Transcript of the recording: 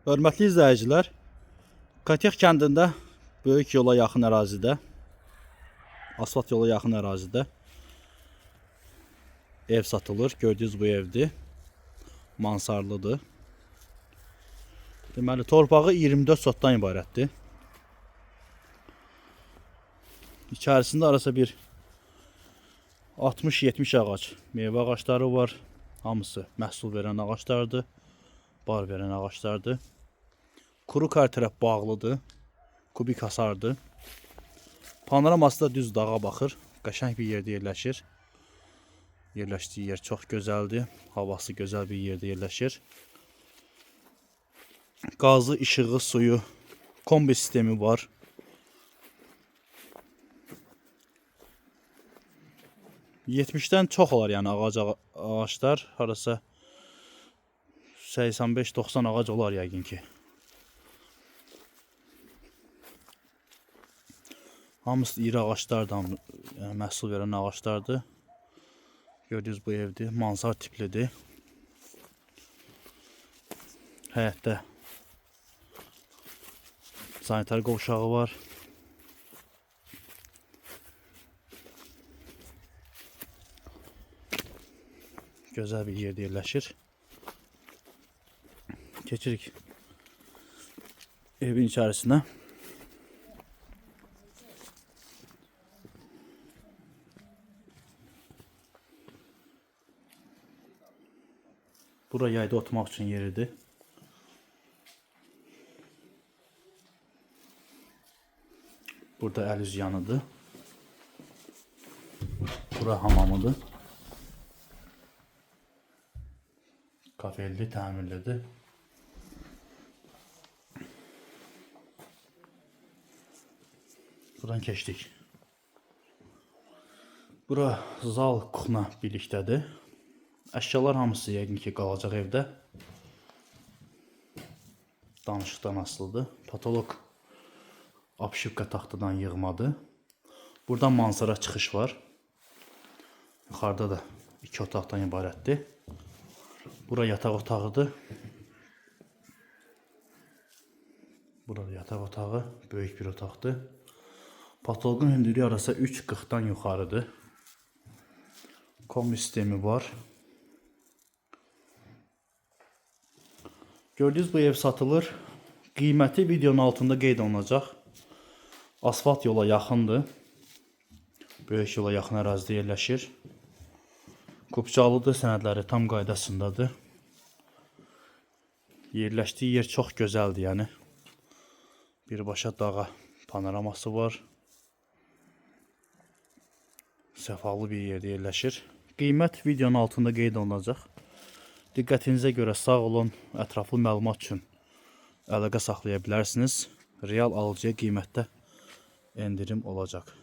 Hörmətli izləyicilər, Katex kəndində böyük yola yaxın ərazidə, asfalt yola yaxın ərazidə ev satılır. Gördüyünüz bu evdir. Mansarlıdır. Deməli, torpağı 24 sotdan ibarətdir. İçərisində arası bir 60-70 ağac, meyvə ağaçları var. Hamısı məhsul verən ağaçlardır, bar verən ağaçlardır. Kuru kar tərəf bağlıdır, kubik hasardır. Panoraması da düz dağa baxır, qəşəng bir yerdə yerləşir. Yerləşdiyi yer çox gözəldir, havası gözəl bir yerdə yerləşir. Qazı, işığı, suyu, kombi sistemi var. %70'dən çox olar yəni ağaçlar, harasa 85-90 ağac olar yəqin ki. Hamısı iri ağaçlardan, yəni məhsul verən ağaçlardır. Gördüyünüz bu evdir, mansar tiplidir. Həyətdə sanitar qovşağı var. Gözəl bir yerdə yerləşir. Keçirik evin içərisinə. Bura yayda oturmaq üçün yeridir. Burada əl üz yanıdır. Bura hamamıdır. Kafelli, təmirlidir. Buradan keçdik. Bura zal, kuxna birlikdədir. Əşyalar hamısı yəqin ki qalacaq evdə. Danışıqdan asılıdır. Patolog apşivka taxtadan yığmadır. Buradan mansara çıxış var. Yuxarıda da 2 otaqdan ibarətdir. Bura yataq otağıdır. Burada yataq otağı böyük bir otaqdır. Patologun hündürlüyü arası 3.40'dan yuxarıdır. Kombi sistemi var. Gördüyünüz bu ev satılır. Qiyməti videonun altında qeyd olunacaq. Asfalt yola yaxındır. Böyük yola yaxın ərazidə yerləşir. Qupcalıdır, sənədləri tam qaydasındadır. Yerləşdiyi yer çox gözəldir, yəni. Birbaşa dağa panoraması var. Səfalı bir yerdə yerləşir. Qiymət videonun altında qeyd olunacaq. Diqqətinizə görə sağ olun, ətraflı məlumat üçün əlaqə saxlaya bilərsiniz. Real alıcıya qiymətdə endirim olacaq.